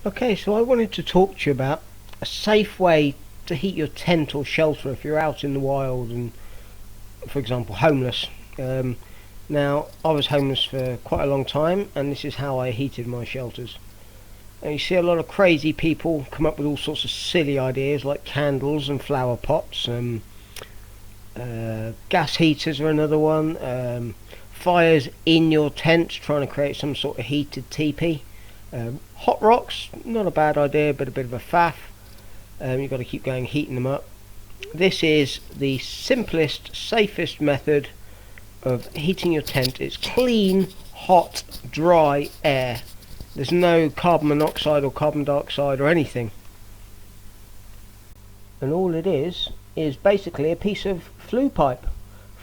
Okay, so I wanted to talk to you about a safe way to heat your tent or shelter if you're out in the wild and, for example, homeless. Now, I was homeless for quite a long time, and this is how I heated my shelters. And you see a lot of crazy people come up with all sorts of silly ideas like candles and flower pots. Gas heaters are another one. Fires in your tent, trying to create some sort of heated teepee. Hot rocks, not a bad idea, but a bit of a faff. You've got to keep going, heating them up. This is the simplest, safest method of heating your tent. It's clean, hot, dry air. There's no carbon monoxide or carbon dioxide or anything. And all it is basically a piece of flue pipe.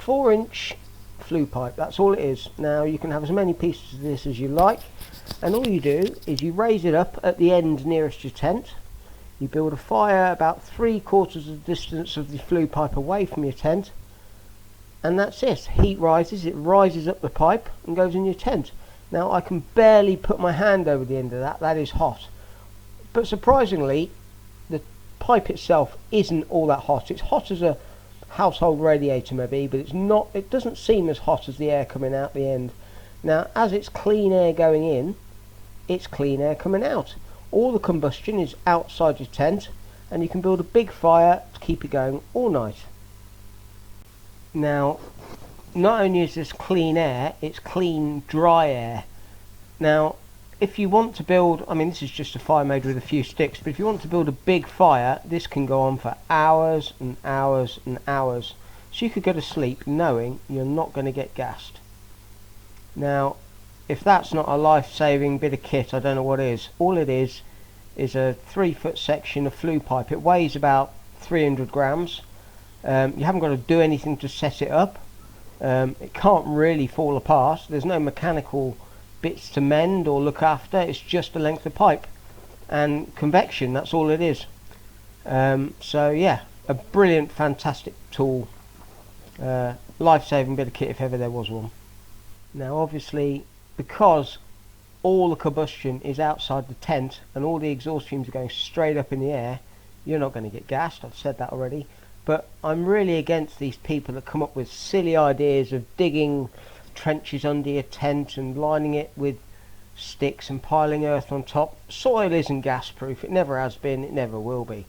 4-inch flue pipe, that's all it is. Now you can have as many pieces of this as you like. And all you do is you raise it up at the end nearest your tent. You build a fire about 3/4 of the distance of the flue pipe away from your tent, and that's it. Heat rises, it rises up the pipe and goes in your tent. Now I can barely put my hand over the end of that. That is hot. But surprisingly, the pipe itself isn't all that hot. It's hot as a household radiator maybe, but it's not. It doesn't seem as hot as the air coming out the end. Now, as it's clean air going in, it's clean air coming out. All the combustion is outside your tent, and you can build a big fire to keep it going all night. Now, not only is this clean air, it's clean, dry air. Now, if you want to build, I mean, this is just a fire made with a few sticks, but if you want to build a big fire, this can go on for hours and hours and hours. So you could go to sleep knowing you're not going to get gassed. Now, if that's not a life-saving bit of kit, I don't know what is. All it is a 3-foot section of flue pipe. It weighs about 300 grams. You haven't got to do anything to set it up. It can't really fall apart. There's no mechanical bits to mend or look after. It's just a length of pipe and convection. That's all it is. So yeah, a brilliant, fantastic tool. Life-saving bit of kit if ever there was one. Now obviously, because all the combustion is outside the tent and all the exhaust fumes are going straight up in the air, you're not going to get gassed. I've said that already. But I'm really against these people that come up with silly ideas of digging trenches under your tent and lining it with sticks and piling earth on top. Soil isn't gas proof. It never has been. It never will be.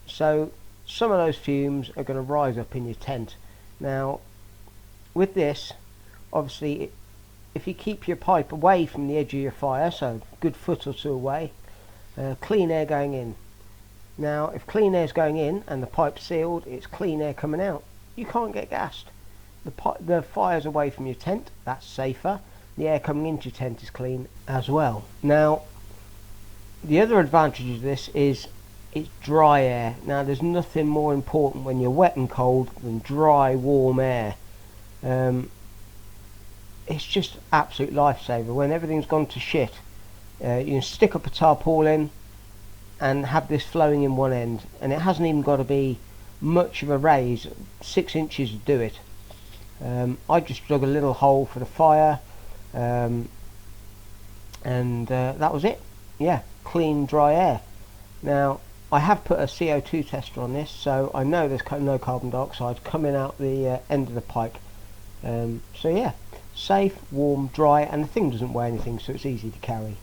So some of those fumes are going to rise up in your tent. Now with this, obviously, if you keep your pipe away from the edge of your fire, so a good foot or two away, clean air going in. Now, if clean air is going in and the pipe's sealed, it's clean air coming out. You can't get gassed. The fire's away from your tent, that's safer. The air coming into your tent is clean as well. Now, the other advantage of this is it's dry air. Now, there's nothing more important when you're wet and cold than dry, warm air. It's just absolute lifesaver. When everything's gone to shit, you can stick up a tarpaulin and have this flowing in one end, and it hasn't even got to be much of a raise. 6 inches would do it. I just dug a little hole for the fire, and that was it. Yeah, clean, dry air. Now I have put a CO2 tester on this, so I know there's no carbon dioxide coming out the end of the pipe. So yeah, safe, warm, dry, and the thing doesn't weigh anything, so it's easy to carry.